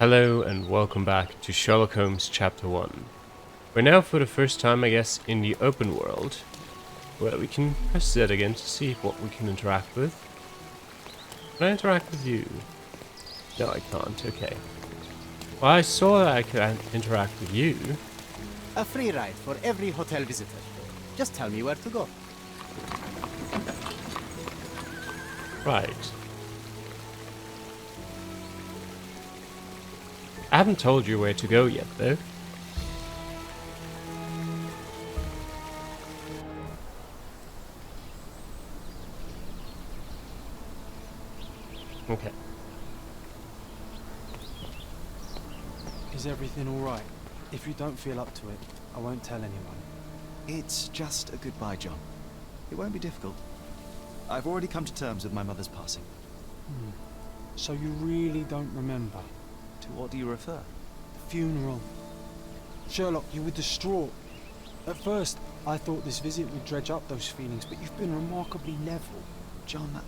Hello and welcome back to Sherlock Holmes Chapter 1. We're now for the first time, I guess, in the open world, where we can press Z again to see what we can interact with. Can I interact with you? No, I can't. Okay. Well, I saw that I could interact with you. A free ride for every hotel visitor. Just tell me where to go. Right. I haven't told you where to go yet, though. Okay. Is everything alright? If you don't feel up to it, I won't tell anyone. It's just a goodbye, John. It won't be difficult. I've already come to terms with my mother's passing. So you really don't remember? To what do you refer? The funeral. Sherlock, you were distraught. At first, I thought this visit would dredge up those feelings, but you've been remarkably level. John,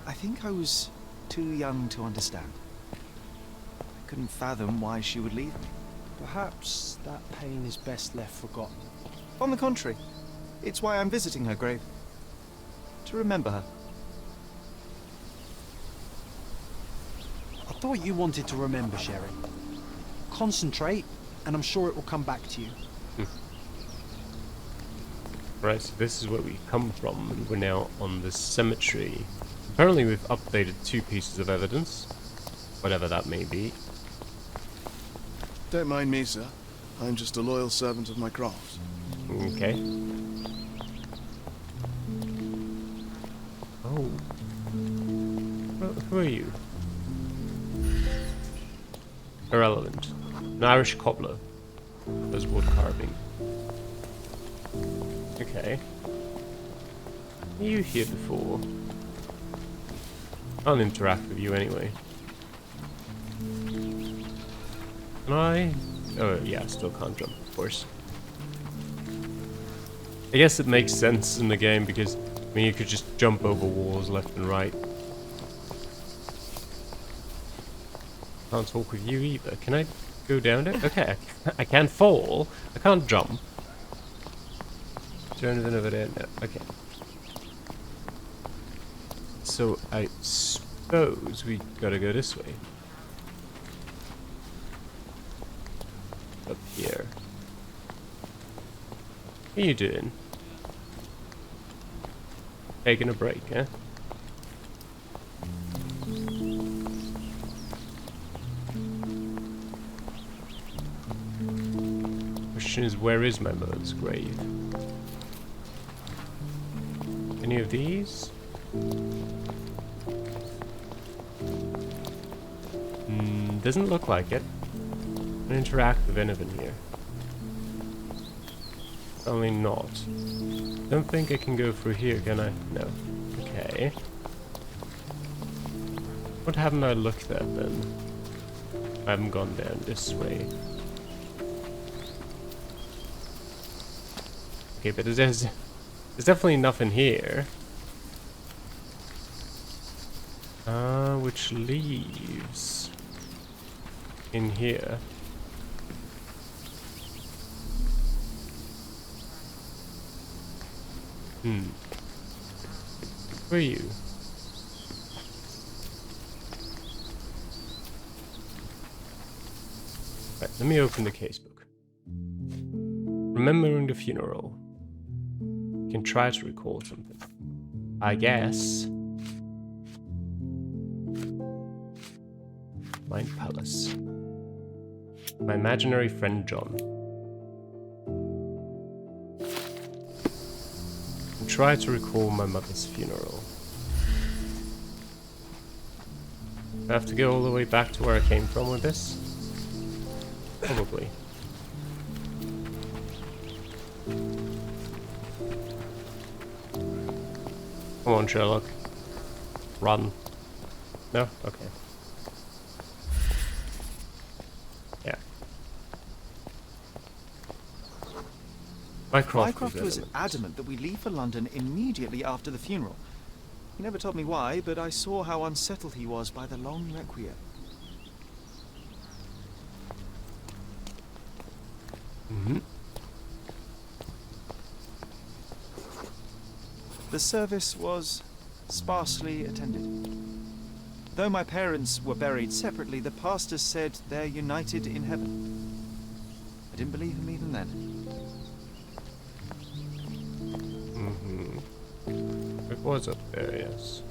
I think I was too young to understand. I couldn't fathom why she would leave me. Perhaps that pain is best left forgotten. On the contrary, it's why I'm visiting her grave. To remember her. I thought you wanted to remember, Sherry. Concentrate, and I'm sure it will come back to you. Right, so this is where we come from, and we're now on the cemetery. Apparently we've updated 2 pieces of evidence, whatever that may be. Don't mind me, sir. I'm just a loyal servant of my craft. Okay. Oh. Who are you? Irrelevant. An Irish cobbler. Does wood carving. Okay. Were you here before? I'll interact with you anyway. Can I? Oh yeah, I still can't jump, of course. I guess it makes sense in the game because, I mean, you could just jump over walls left and right. Can't talk with you either. Can I go down there? Okay, I can fall. I can't jump. Is there anything over there? No. Okay. So I suppose we gotta go this way. Up here. What are you doing? Taking a break, eh? Question is, where is my mother's grave? Any of these? Doesn't look like it. I don't interact with anything here. Probably not. Don't think I can go through here, can I? No. Okay. What haven't I looked at then? I haven't gone down this way. Okay, but there's definitely nothing here. Which leaves in here. Who are you? Right, let me open the casebook. Remembering the funeral. You can try to recall something. I guess. Mind Palace. My imaginary friend John. Try to recall my mother's funeral. Do I have to go all the way back to where I came from with this? Probably. Come on, Sherlock. Run. No? Okay. Yeah. Mycroft was adamant that we leave for London immediately after the funeral. He never told me why, but I saw how unsettled he was by the long requiem. The service was sparsely attended. Though my parents were buried separately, the pastor said they're united in heaven. I didn't believe him even then. It was up there, yes.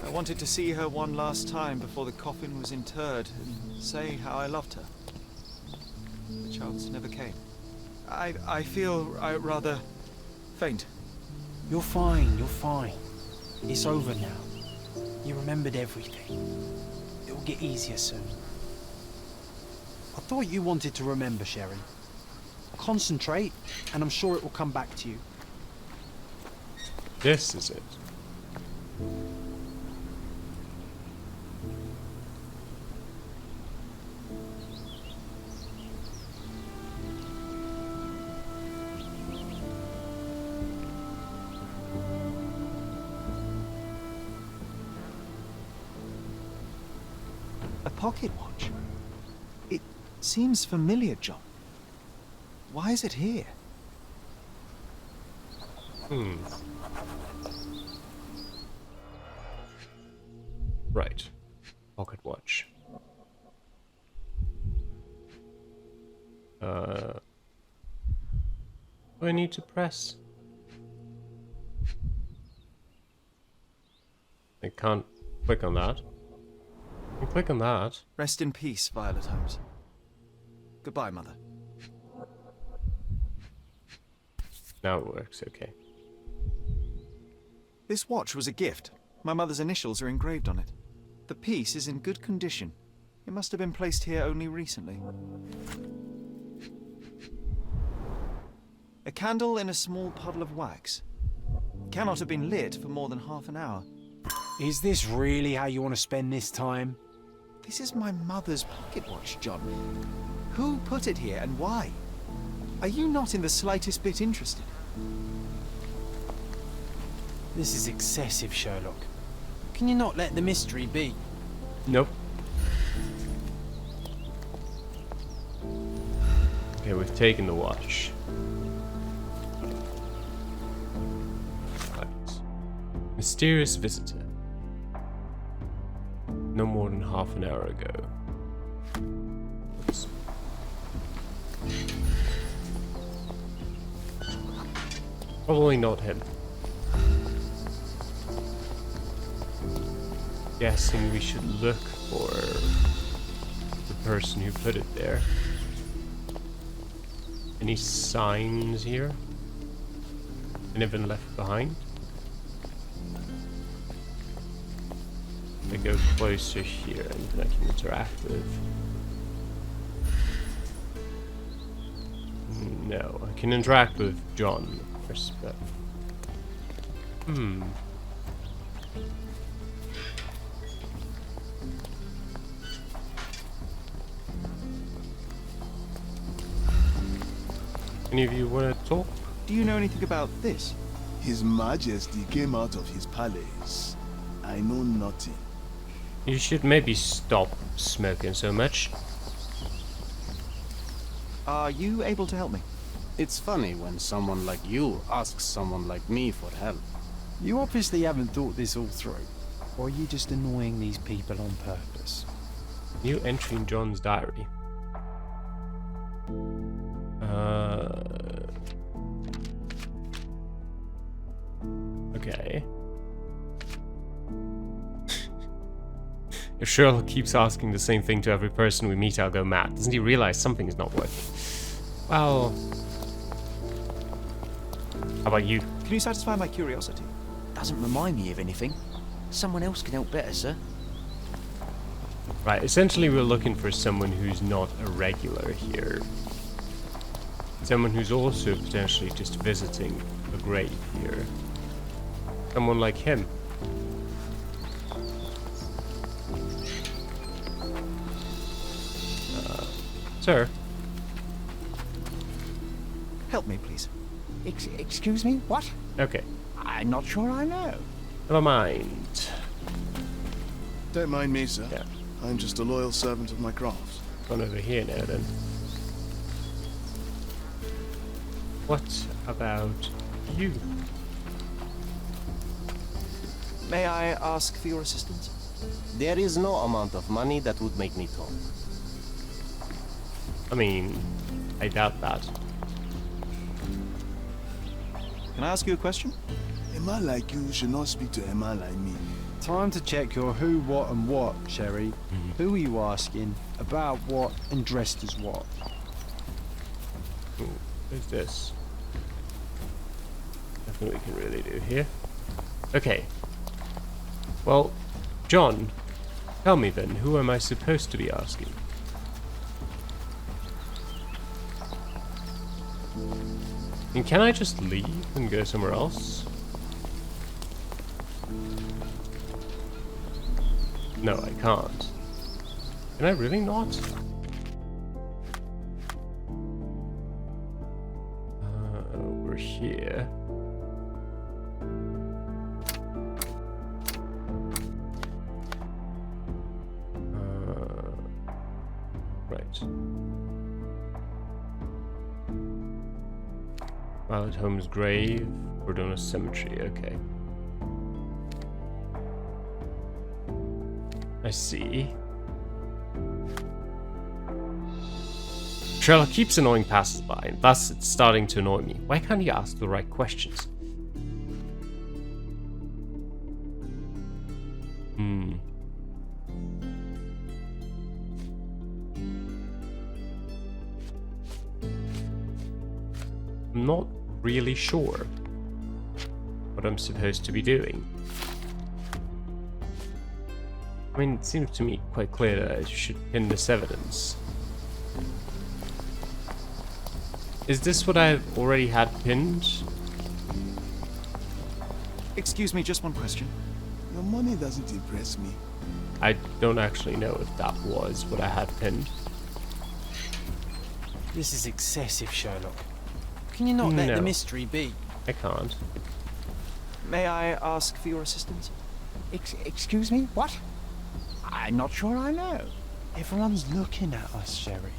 I wanted to see her one last time before the coffin was interred and say how I loved her. The chance never came. I feel rather faint. You're fine, you're fine. It's over now. You remembered everything. It will get easier soon. I thought you wanted to remember, Sherry. Concentrate, and I'm sure it will come back to you. This is it. A pocket watch? It seems familiar, John. Why is it here? Right. Pocket watch. Do I need to press? I can't click on that. I can click on that. Rest in peace, Violet Holmes. Goodbye, Mother. Now it works, okay. This watch was a gift. My mother's initials are engraved on it. The piece is in good condition. It must have been placed here only recently. A candle in a small puddle of wax. Cannot have been lit for more than half an hour. Is this really how you want to spend this time? This is my mother's pocket watch, John. Who put it here and why? Are you not in the slightest bit interested? This is excessive, Sherlock. Can you not let the mystery be? Nope. Okay, we've taken the watch. Right. Mysterious visitor. No more than half an hour ago. Oops. Probably not him. Guessing we should look for the person who put it there. Any signs here? Anything left behind? I go closer here, anything I can interact with? No, I can interact with John, of course, but... Any of you want to talk? Do you know anything about this? His Majesty came out of his palace. I know nothing. You should maybe stop smoking so much. Are you able to help me? It's funny when someone like you asks someone like me for help. You obviously haven't thought this all through. Or are you just annoying these people on purpose? New entry in John's diary. Okay. If Sherlock keeps asking the same thing to every person we meet, I'll go mad. Doesn't he realize something is not working? Well... How about you? Can you satisfy my curiosity? Doesn't remind me of anything. Someone else can help better, sir. Right, essentially we're looking for someone who's not a regular here. Someone who's also potentially just visiting a grave here. Someone like him. Sir? Help me, please. Excuse me? What? Okay. I'm not sure I know. Never mind. Don't mind me, sir. Yeah. I'm just a loyal servant of my craft. Gone over here now then. What about you? May I ask for your assistance? There is no amount of money that would make me talk. I mean, I doubt that. Can I ask you a question? A man like you should not speak to a man like me. Time to check your who, what, and what, Sherry. Who are you asking? About what, and dressed as what? Ooh, who's this? Nothing we can really do here. Okay. Well, John, tell me then, who am I supposed to be asking? And can I just leave and go somewhere else? No, I can't. Can I really not? Over here. Right. Violet Holmes' grave, Cordona Cemetery, okay. I see. Sherlock keeps annoying passers-by, and thus it's starting to annoy me. Why can't he ask the right questions? I'm not really sure what I'm supposed to be doing. I mean, it seems to me quite clear that I should pin this evidence. Is this what I've already had pinned? Excuse me, just one question. Your money doesn't impress me. I don't actually know if that was what I had pinned. This is excessive, Sherlock. Can you not let No. the mystery be? I can't. May I ask for your assistance? Excuse me? What? I'm not sure I know. Everyone's looking at us, Sherry.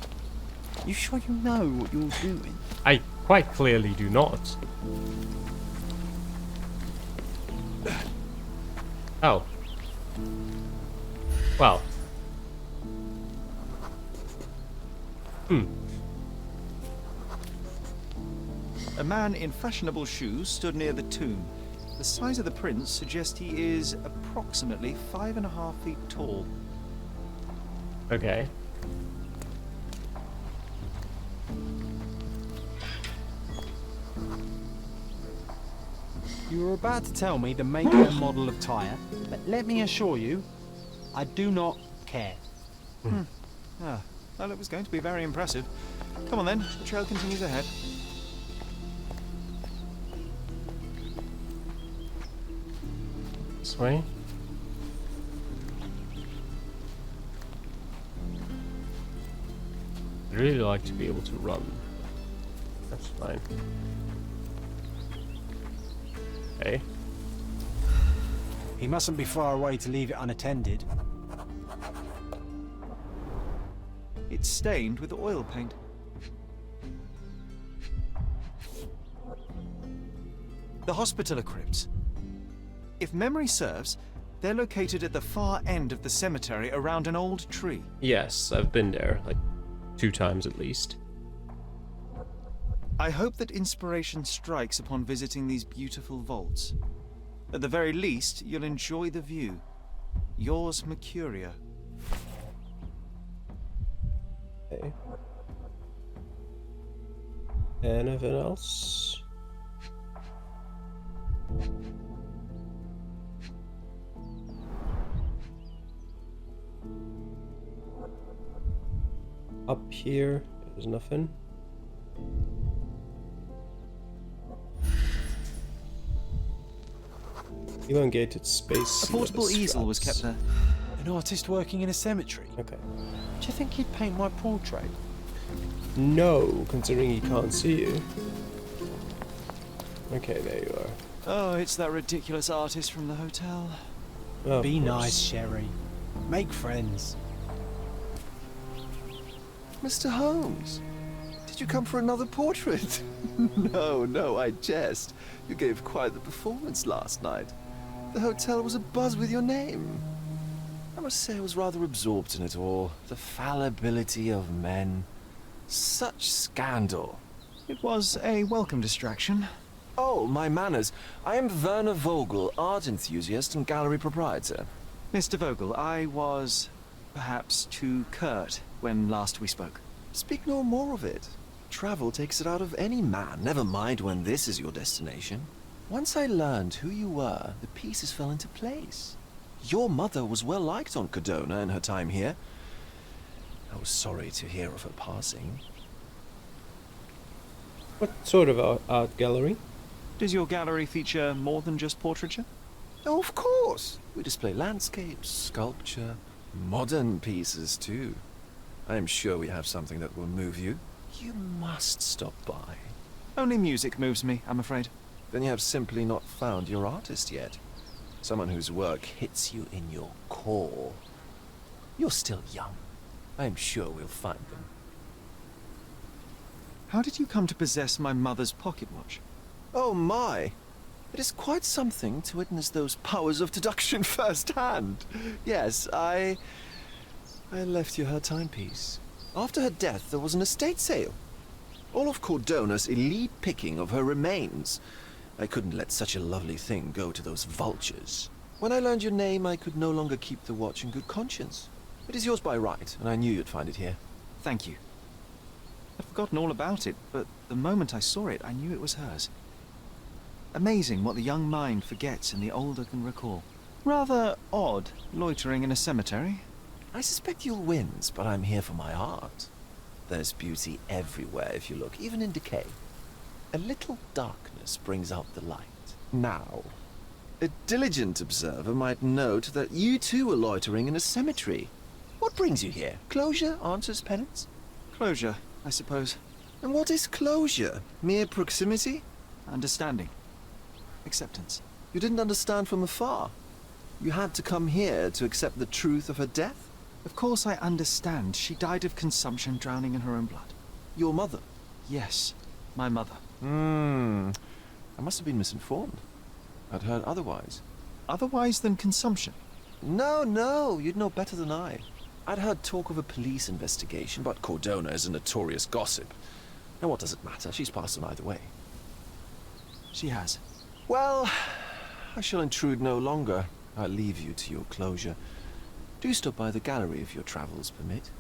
You sure you know what you're doing? I quite clearly do not. Oh. Well. A man in fashionable shoes stood near the tomb. The size of the prints suggests he is approximately 5.5 feet tall. Okay. You were about to tell me the make and model of tyre, but let me assure you, I do not care. Ah, well, it was going to be very impressive. Come on then, the trail continues ahead. This way. I'd really like to be able to run. That's fine. Okay. He mustn't be far away to leave it unattended. It's stained with oil paint. The Hospitaller Crypts. If memory serves, they're located at the far end of the cemetery around an old tree. Yes, I've been there, like 2 times at least. I hope that inspiration strikes upon visiting these beautiful vaults. At the very least, you'll enjoy the view. Yours, Mercuria. Okay. Anything else? Up here, there's nothing. Elongated space. A portable easel was kept there. An artist working in a cemetery. Okay. Do you think he'd paint my portrait? No, considering he can't see you. Okay, there you are. Oh, it's that ridiculous artist from the hotel. Of Be course. nice, Sherry. Make friends. Mr. Holmes, Did you come for another portrait? No, I jest. You gave quite the performance last night. The hotel was abuzz with your name. I must say I was rather absorbed in it all. The fallibility of men. Such scandal. It was a welcome distraction. Oh, my manners. I am Werner Vogel, art enthusiast and gallery proprietor. Mr. Vogel, I was perhaps too curt when last we spoke. Speak no more of it. Travel takes it out of any man, never mind when this is your destination. Once I learned who you were, the pieces fell into place. Your mother was well liked on Cardona in her time here. I was sorry to hear of her passing. What sort of art gallery? Does your gallery feature more than just portraiture? Oh, of course. We display landscapes, sculpture, modern pieces too. I am sure we have something that will move you. You must stop by. Only music moves me, I'm afraid. Then you have simply not found your artist yet. Someone whose work hits you in your core. You're still young. I am sure we'll find them. How did you come to possess my mother's pocket watch? Oh my! It is quite something to witness those powers of deduction firsthand. Yes, I left you her timepiece. After her death, there was an estate sale. All of Cordona's elite picking of her remains. I couldn't let such a lovely thing go to those vultures. When I learned your name, I could no longer keep the watch in good conscience. It is yours by right, and I knew you'd find it here. Thank you. I'd forgotten all about it, but the moment I saw it, I knew it was hers. Amazing what the young mind forgets and the older can recall. Rather odd, loitering in a cemetery. I suspect you'll win, but I'm here for my art. There's beauty everywhere if you look, even in decay. A little darkness brings out the light. Now, a diligent observer might note that you too are loitering in a cemetery. What brings you here? Closure answers penance? Closure, I suppose. And what is closure? Mere proximity? Understanding. Acceptance. You didn't understand from afar. You had to come here to accept the truth of her death? Of course I understand. She died of consumption, drowning in her own blood. Your mother? Yes, my mother. I must have been misinformed. I'd heard otherwise. Otherwise than consumption? No, you'd know better than I. I'd heard talk of a police investigation, but Cordona is a notorious gossip. And what does it matter? She's passed on either way. She has. Well, I shall intrude no longer. I'll leave you to your closure. Do stop by the gallery if your travels permit.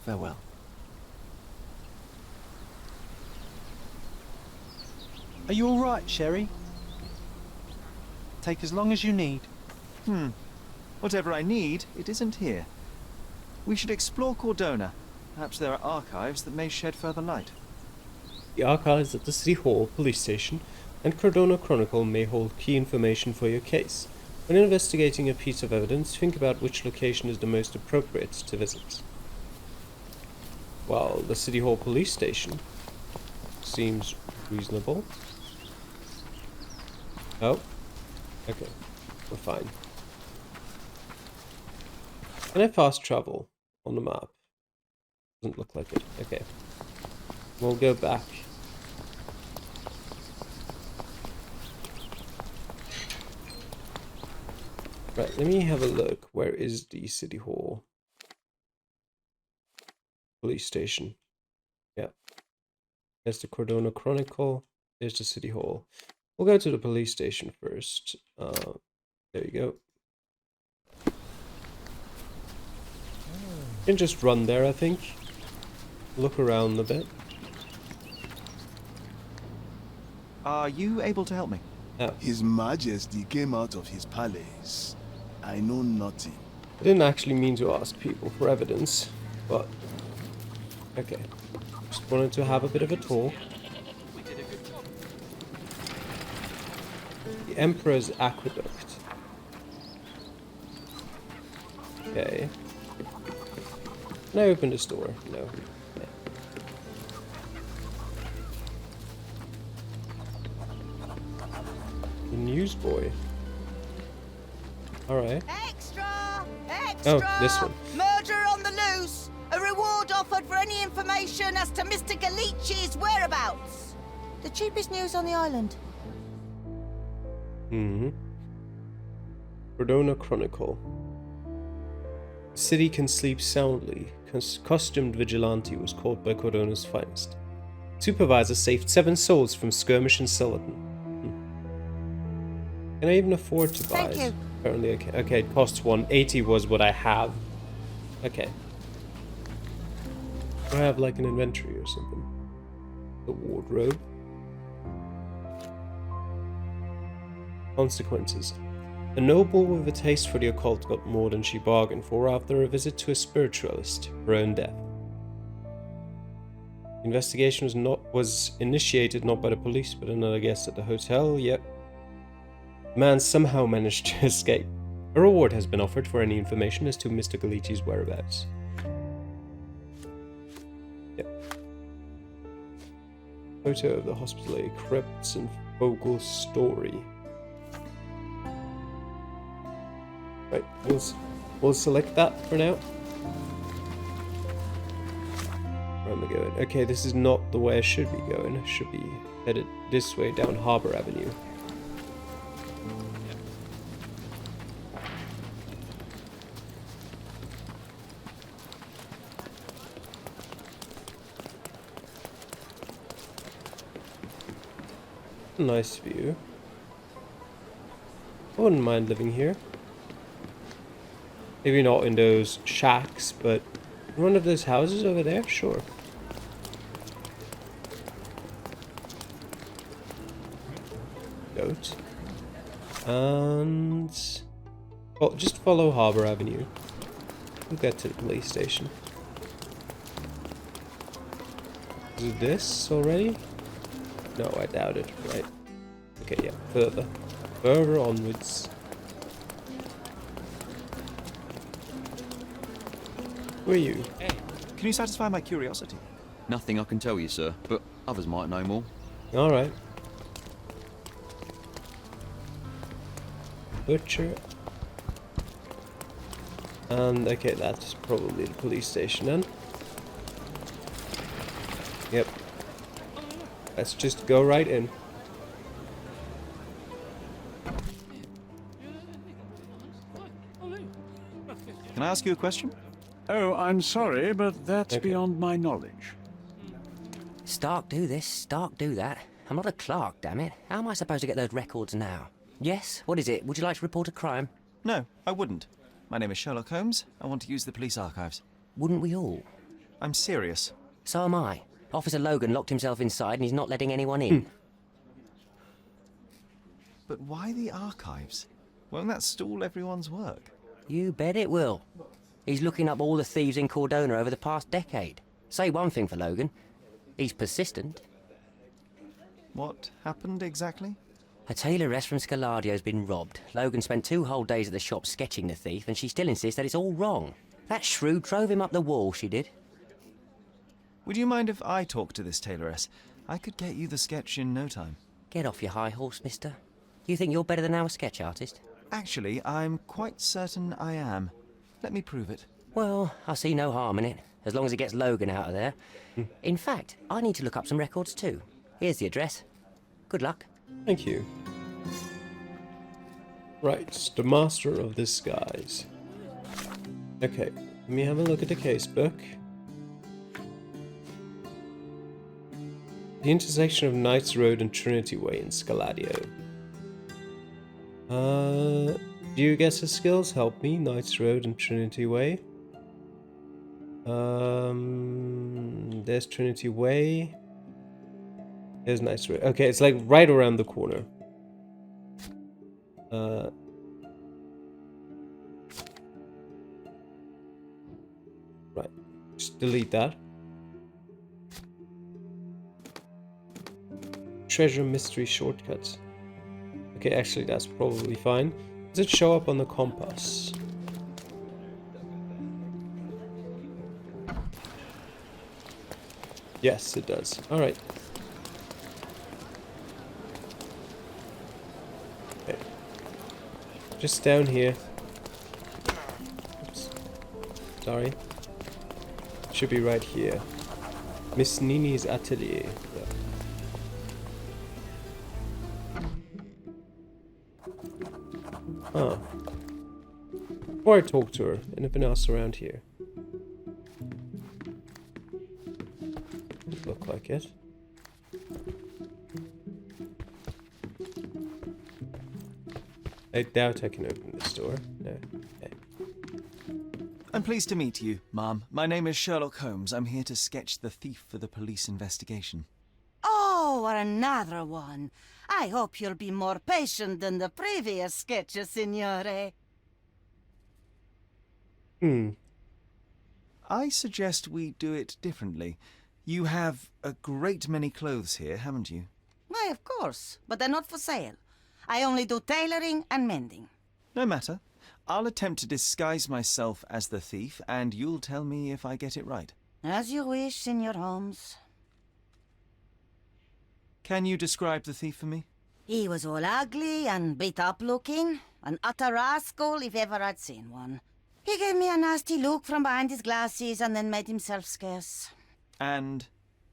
Farewell. Are you all right, Sherry? Take as long as you need. Whatever I need, it isn't here. We should explore Cordona. Perhaps there are archives that may shed further light. The archives at the City Hall police station and Cardona Chronicle may hold key information for your case. When investigating a piece of evidence, think about which location is the most appropriate to visit. Well, the City Hall police station seems reasonable. Oh, okay, we're fine. Can I fast travel on the map? Doesn't look like it. Okay, we'll go back. Right, let me have a look. Where is the City Hall police station? Yeah. There's the Cordona Chronicle. There's the City Hall. We'll go to the police station first. There you go. You can just run there, I think. Look around a bit. Are you able to help me? His Majesty came out of his palace. I know nothing. I didn't actually mean to ask people for evidence, but okay. Just wanted to have a bit of a talk. The Emperor's Aqueduct. Okay. Can I open this door? No. Okay. The newsboy. Alright. Extra! Oh, this one. Murder on the loose! A reward offered for any information as to Mr. Galici's whereabouts. The cheapest news on the island. Cordona Chronicle. City can sleep soundly. Costumed vigilante was caught by Cordona's finest. Supervisor saved 7 souls from skirmish in Celadon. Can I even afford to buy Thank it? you. Apparently I can. Okay, it costs 180 was what I have. Okay. Do I have like an inventory or something? The wardrobe. Consequences. A noble with a taste for the occult got more than she bargained for after a visit to a spiritualist, her own death. Investigation was initiated not by the police but another guest at the hotel, yet the man somehow managed to escape. A reward has been offered for any information as to Mr. Galici's whereabouts. Yep. Photo of the hospital, crypts and Vogel's story. Right, we'll select that for now. Where am I going? Okay, this is not the way I should be going. I should be headed this way down Harbor Avenue. Nice view. I wouldn't mind living here. Maybe not in those shacks, but in one of those houses over there, sure. Goat. And... well, just follow Harbor Avenue. We'll get to the police station. Is it this already? No, I doubt it. Right. Okay, yeah, further. Further onwards. Who are you? Hey, can you satisfy my curiosity? Nothing I can tell you, sir, but others might know more. Alright. Butcher. And, okay, that's probably the police station then. Yep. Let's just go right in. Can I ask you a question? Oh, I'm sorry, but that's beyond my knowledge. Stark do this, Stark do that. I'm not a clerk, damn it. How am I supposed to get those records now? Yes? What is it? Would you like to report a crime? No, I wouldn't. My name is Sherlock Holmes. I want to use the police archives. Wouldn't we all? I'm serious. So am I. Officer Logan locked himself inside and he's not letting anyone in. But why the archives? Won't that stall everyone's work? You bet it will. He's looking up all the thieves in Cordona over the past decade. Say one thing for Logan. He's persistent. What happened exactly? A tailoress from Scaladio's been robbed. Logan spent 2 whole days at the shop sketching the thief, and she still insists that it's all wrong. That shrew drove him up the wall, she did. Would you mind if I talk to this tailoress? I could get you the sketch in no time. Get off your high horse, mister. You think you're better than our sketch artist? Actually, I'm quite certain I am. Let me prove it. Well, I see no harm in it, as long as it gets Logan out of there. In fact, I need to look up some records too. Here's the address. Good luck. Thank you. Right, the Master of Disguise. Okay, let me have a look at the casebook. The intersection of Knights Road and Trinity Way in Scaladio. Do you guess his skills? Help me. Knights Road and Trinity Way. There's Trinity Way. There's Knights Road. Okay, it's like right around the corner. Right. Just delete that. Treasure mystery shortcuts. Okay, actually that's probably fine. Does it show up on the compass? Yes, it does. Alright. Okay. Just down here. Oops. Sorry. Should be right here. Miss Nini's atelier. Yeah. Huh. Before I talk to her, anything else around here? Doesn't look like it. I doubt I can open this door. No. Okay. I'm pleased to meet you, ma'am. My name is Sherlock Holmes. I'm here to sketch the thief for the police investigation. Oh, another one. I hope you'll be more patient than the previous sketches, signore. I suggest we do it differently. You have a great many clothes here, haven't you? Why, of course, but they're not for sale. I only do tailoring and mending. No matter. I'll attempt to disguise myself as the thief, and you'll tell me if I get it right. As you wish, Signor Holmes. Can you describe the thief for me? He was all ugly and beat-up looking. An utter rascal if ever I'd seen one. He gave me a nasty look from behind his glasses and then made himself scarce. And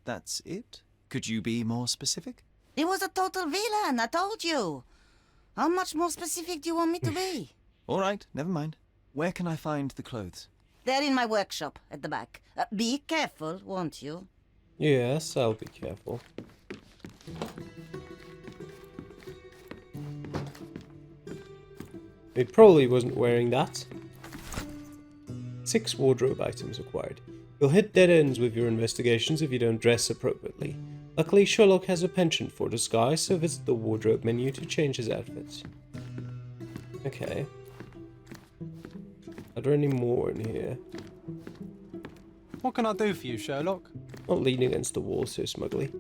that's it? Could you be more specific? He was a total villain, I told you. How much more specific do you want me to be? All right, never mind. Where can I find the clothes? They're in my workshop at the back. Be careful, won't you? Yes, I'll be careful. He probably wasn't wearing that. 6 wardrobe items acquired. You'll hit dead ends with your investigations if you don't dress appropriately. Luckily, Sherlock has a penchant for disguise, so visit the wardrobe menu to change his outfits. Okay. Are there any more in here? What can I do for you, Sherlock? Not leaning against the wall so smugly.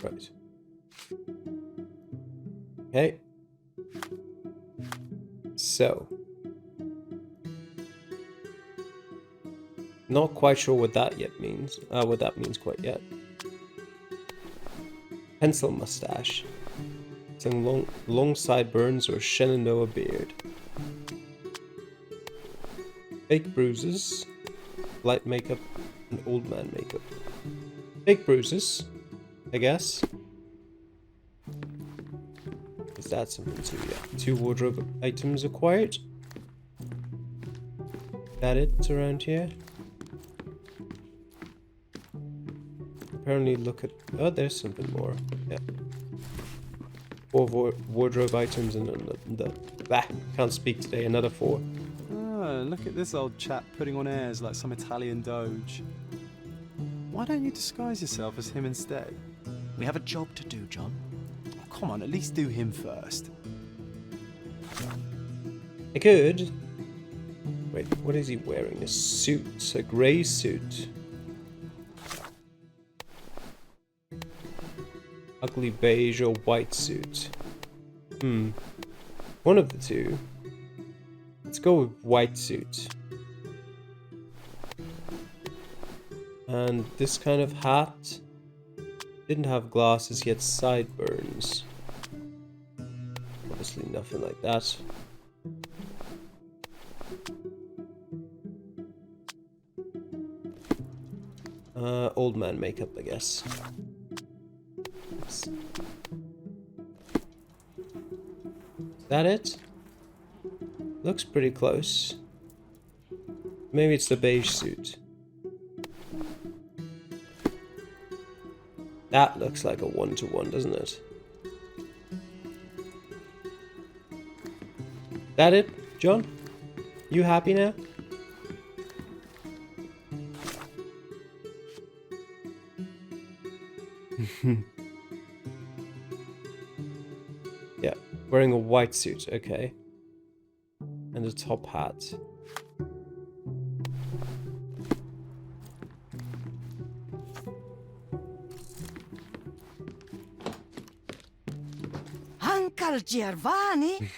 Right. Okay. So. Not quite sure what that yet means. What that means quite yet. Pencil mustache. Some long sideburns or Shenandoah beard. Fake bruises. Light makeup and old man makeup. Fake bruises, I guess. Is that something too? Yeah. 2 wardrobe items acquired. That it around here? Apparently look at... Oh, there's something more. Yeah. 4 wardrobe items and the... Can't speak today. Another 4. Oh, look at this old chap putting on airs like some Italian doge. Why don't you disguise yourself as him instead? We have a job to do, John. Oh, come on, at least do him first. I could. Wait, what is he wearing? A suit. A grey suit. Ugly beige or white suit. One of the two. Let's go with white suit. And this kind of hat. Didn't have glasses, yet sideburns. Obviously nothing like that. Old man makeup, I guess. Is that it? Looks pretty close. Maybe it's the beige suit. That looks like a 1-to-1, doesn't it? That it, John? You happy now? Yeah, wearing a white suit, okay. And a top hat. Uncle Giovanni?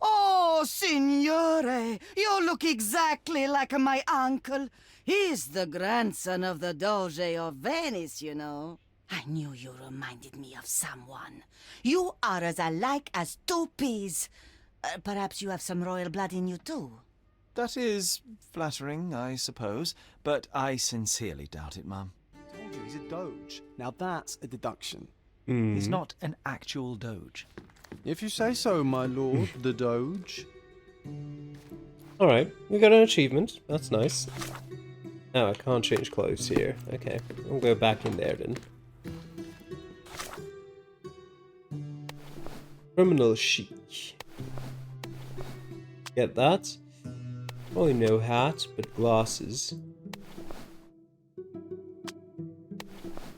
Oh, signore, you look exactly like my uncle. He's the grandson of the Doge of Venice, you know. I knew you reminded me of someone. You are as alike as 2 peas. Perhaps you have some royal blood in you too? That is flattering, I suppose, but I sincerely doubt it, Mum. Told you he's a doge. Now that's a deduction. He's not an actual doge. If you say so, my lord, the doge. Alright, we got an achievement. That's nice. Oh, I can't change clothes here. Okay, I'll go back in there then. Criminal chic. Get that. Probably no hat, but glasses.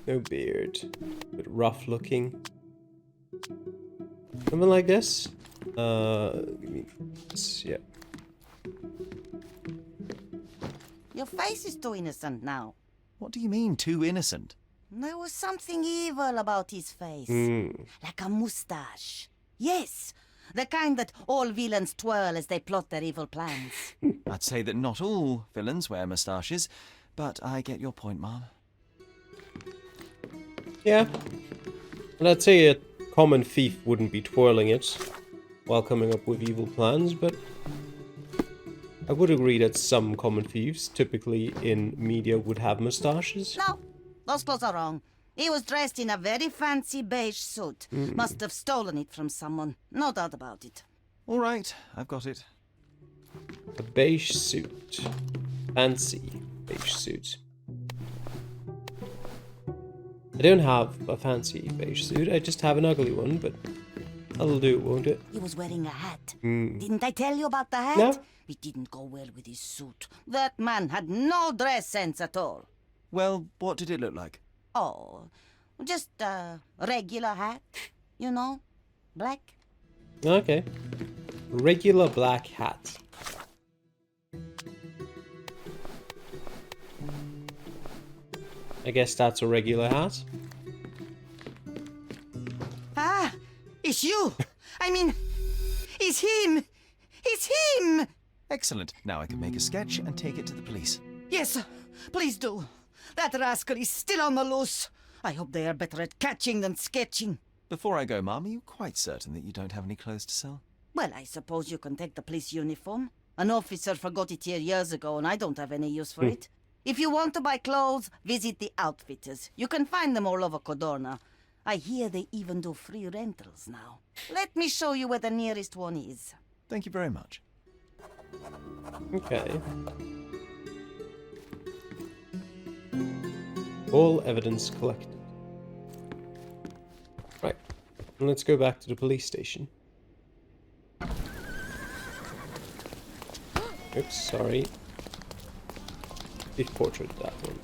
No beard, but rough looking. Something like this. Give me this, yeah. Your face is too innocent now. What do you mean, too innocent? There was something evil about his face. Like a moustache. Yes, the kind that all villains twirl as they plot their evil plans. I'd say that not all villains wear moustaches, but I get your point, Mom. Yeah. And I'd say a common thief wouldn't be twirling it while coming up with evil plans, but I would agree that some common thieves, typically in media, would have moustaches. No, those clothes are wrong. He was dressed in a very fancy beige suit. Must have stolen it from someone. No doubt about it. All right, I've got it. A beige suit. Fancy beige suit. I don't have a fancy beige suit, I just have an ugly one, but that'll do, won't it? He was wearing a hat. Didn't I tell you about the hat? No. It didn't go well with his suit. That man had no dress sense at all. Well, what did it look like? Oh, just a regular hat, you know, black. Okay. Regular black hat. I guess that's a regular hat. Ah, it's you. I mean, it's him. It's him. Excellent. Now I can make a sketch and take it to the police. Yes, please do. That rascal is still on the loose. I hope they are better at catching than sketching. Before I go, Mom, are you quite certain that you don't have any clothes to sell? Well, I suppose you can take the police uniform. An officer forgot it here years ago, and I don't have any use for it. If you want to buy clothes, visit the outfitters. You can find them all over Codorna. I hear they even do free rentals now. Let me show you where the nearest one is. Thank you very much. Okay. All evidence collected. Right. Let's go back to the police station. Oops, sorry. Thief portrait, that one.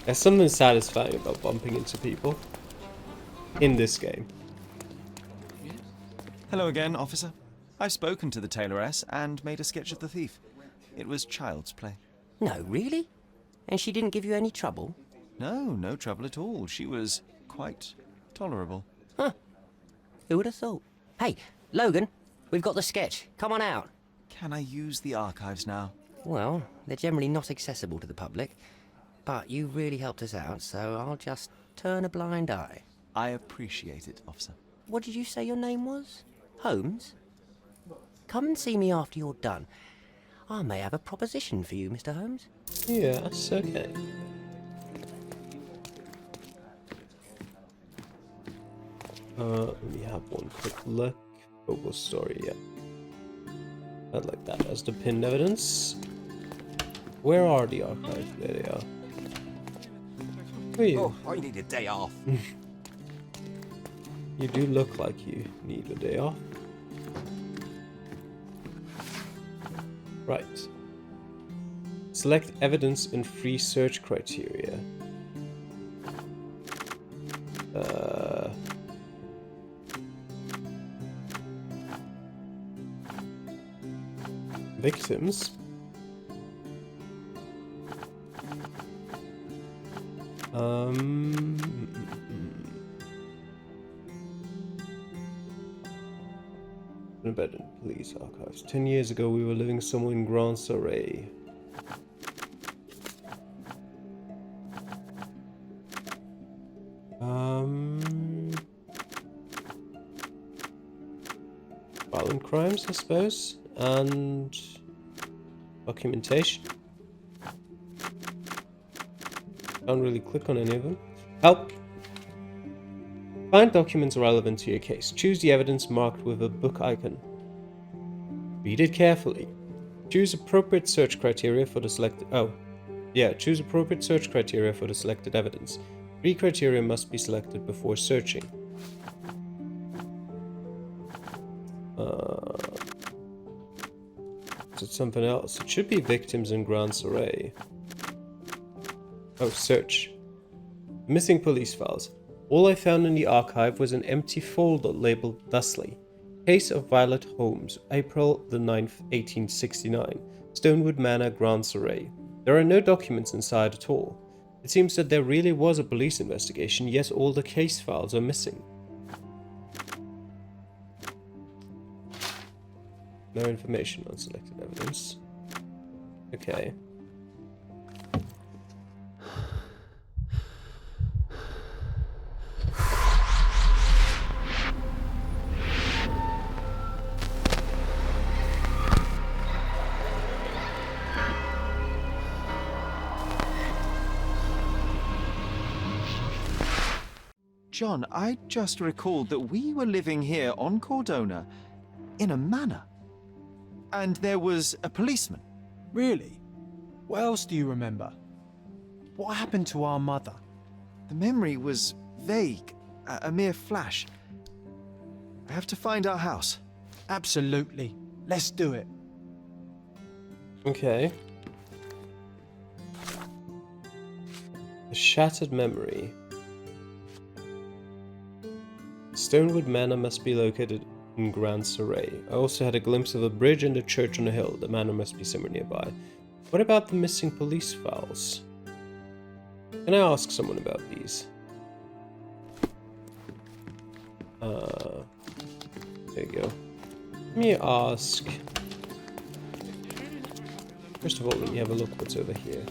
There's something satisfying about bumping into people in this game. Hello again, officer. I've spoken to the tailoress and made a sketch of the thief. It was child's play. No, really? And she didn't give you any trouble? No trouble at all. She was quite tolerable. Huh. Who would have thought? Hey, Logan, we've got the sketch. Come on out. Can I use the archives now? Well, they're generally not accessible to the public, but you really helped us out, so I'll just turn a blind eye. I appreciate it, officer. What did you say your name was? Holmes? Come and see me after you're done. I may have a proposition for you, Mr. Holmes. Yes, okay. Let me have one quick look. Vocal story, yeah. I'd like that as the pinned evidence. Where are the archives? There they are. Who are you? Oh, I need a day off. You do look like you need a day off. Right. Select evidence and free search criteria. Victims. Abandoned police archives. 10 years ago, we were living somewhere in Grand Soleil. violent crimes, I suppose, and documentation. Can't really click on any of them. Help! Find documents relevant to your case. Choose the evidence marked with a book icon. Read it carefully. Choose appropriate search criteria for the selected... choose appropriate search criteria for the selected evidence. 3 criteria must be selected before searching. Is it something else? It should be victims in Grand's array. Oh, search. Missing police files. All I found in the archive was an empty folder labeled thusly. Case of Violet Holmes, April the 9th, 1869. Stonewood Manor, Grand's array. There are no documents inside at all. It seems that there really was a police investigation, yet all the case files are missing. No information on selected evidence. Okay. John, I just recalled that we were living here on Cordona in a manor. And there was a policeman. Really? What else do you remember? What happened to our mother? The memory was vague, a mere flash. I have to find our house. Absolutely. Let's do it. Okay. A shattered memory. Stonewood Manor must be located in Grand Surrey. I also had a glimpse of a bridge and a church on a hill. The manor must be somewhere nearby. What about the missing police files? Can I ask someone about these? There you go. Let me ask... First of all, let me have a look what's over here.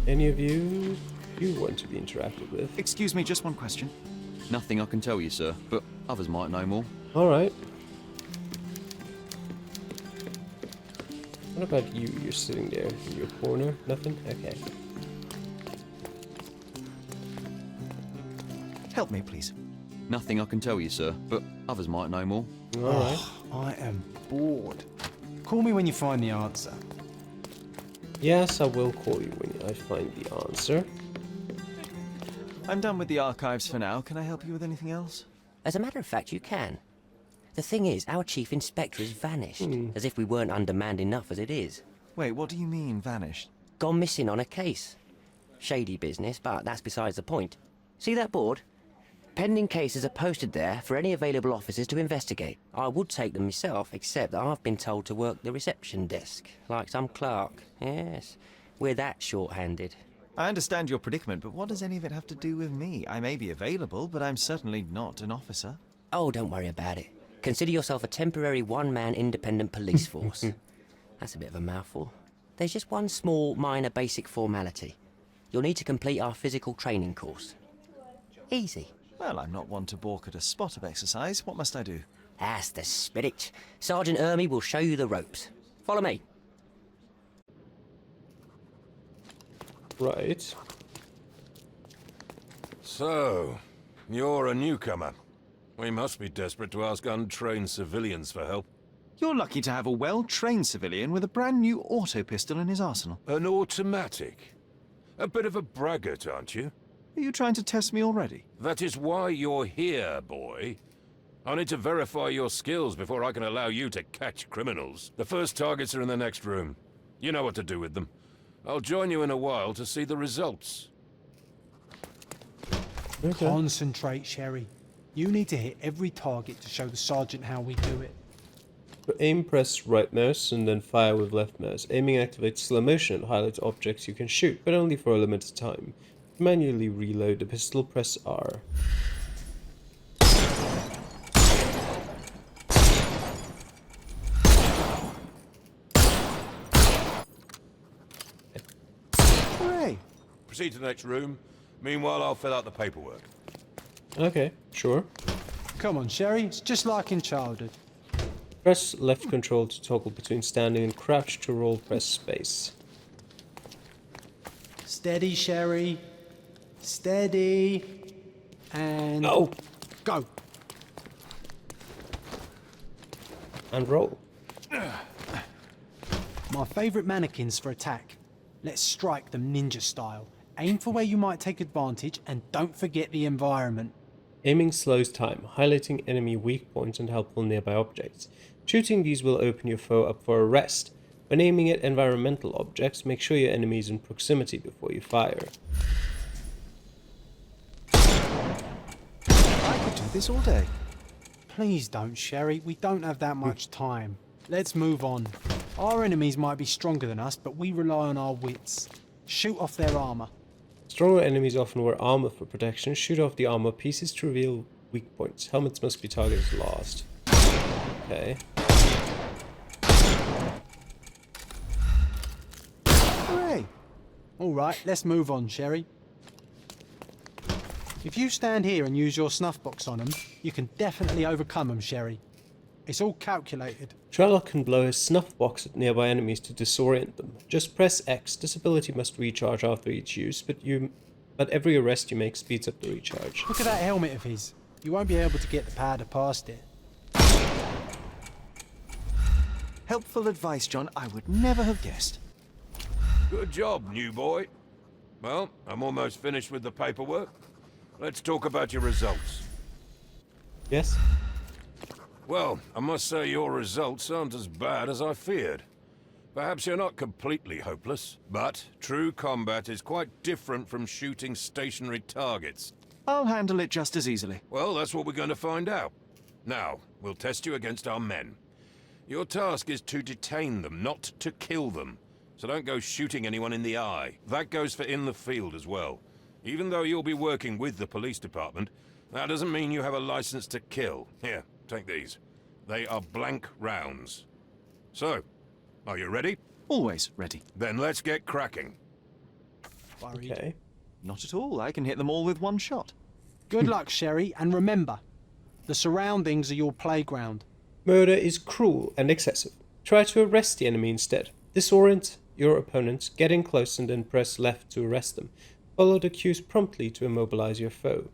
Any of you want to be interacted with? Excuse me, just one question. Nothing I can tell you, sir, but others might know more. Alright. What about you? You're sitting there in your corner. Nothing? Okay. Help me, please. Nothing I can tell you, sir, but others might know more. Alright. I am bored. Call me when you find the answer. Yes, I will call you when I find the answer. I'm done with the archives for now. Can I help you with anything else? As a matter of fact, you can. The thing is, our chief inspector has vanished, as if we weren't undermanned enough as it is. Wait, what do you mean, vanished? Gone missing on a case. Shady business, but that's besides the point. See that board? Pending cases are posted there for any available officers to investigate. I would take them myself, except that I've been told to work the reception desk, like some clerk. Yes, we're that short-handed. I understand your predicament, but what does any of it have to do with me? I may be available, but I'm certainly not an officer. Oh, don't worry about it. Consider yourself a temporary one-man independent police force. That's a bit of a mouthful. There's just one small, minor basic formality. You'll need to complete our physical training course. Easy. Well, I'm not one to balk at a spot of exercise. What must I do? That's the spirit. Sergeant Ermy will show you the ropes. Follow me. Right. So, you're a newcomer. We must be desperate to ask untrained civilians for help. You're lucky to have a well-trained civilian with a brand new auto pistol in his arsenal. An automatic? A bit of a braggart, aren't you? Are you trying to test me already? That is why you're here, boy. I need to verify your skills before I can allow you to catch criminals. The first targets are in the next room. You know what to do with them. I'll join you in a while to see the results. Okay. Concentrate, Sherry. You need to hit every target to show the sergeant how we do it. For aim, press right mouse and then fire with left mouse. Aiming activates slow motion and highlights objects you can shoot, but only for a limited time. To manually reload the pistol, press R. Hooray! Proceed to the next room. Meanwhile, I'll fill out the paperwork. Okay, sure. Come on, Sherry, it's just like in childhood. Press left control to toggle between standing and crouch to roll press space. Steady, Sherry. Steady. And... Oh! Go. And roll. My favourite mannequins for attack. Let's strike them ninja style. Aim for where you might take advantage and don't forget the environment. Aiming slows time, highlighting enemy weak points and helpful nearby objects. Shooting these will open your foe up for a rest. When aiming at environmental objects, make sure your enemy is in proximity before you fire. I could do this all day. Please don't, Sherry. We don't have that much time. Let's move on. Our enemies might be stronger than us, but we rely on our wits. Shoot off their armour. Stronger enemies often wear armor for protection. Shoot off the armor pieces to reveal weak points. Helmets must be targeted last. Okay. Hooray! Alright, let's move on, Sherry. If you stand here and use your snuff box on them, you can definitely overcome them, Sherry. It's all calculated. Sherlock can blow his snuff box at nearby enemies to disorient them. Just press X. This ability must recharge after each use, but every arrest you make speeds up the recharge. Look at that helmet of his. You won't be able to get the powder past it. Helpful advice, John. I would never have guessed. Good job, new boy. Well, I'm almost finished with the paperwork. Let's talk about your results. Yes? Well, I must say your results aren't as bad as I feared. Perhaps you're not completely hopeless, but true combat is quite different from shooting stationary targets. I'll handle it just as easily. Well, that's what we're going to find out. Now, we'll test you against our men. Your task is to detain them, not to kill them. So don't go shooting anyone in the eye. That goes for in the field as well. Even though you'll be working with the police department, that doesn't mean you have a license to kill. Here, take these. They are blank rounds. So, are you ready? Always ready. Then let's get cracking. Worried. Okay. Not at all. I can hit them all with one shot. Good luck, Sherry, and remember, the surroundings are your playground. Murder is cruel and excessive. Try to arrest the enemy instead. Disorient your opponents, get in close and then press left to arrest them. Follow the cues promptly to immobilize your foe.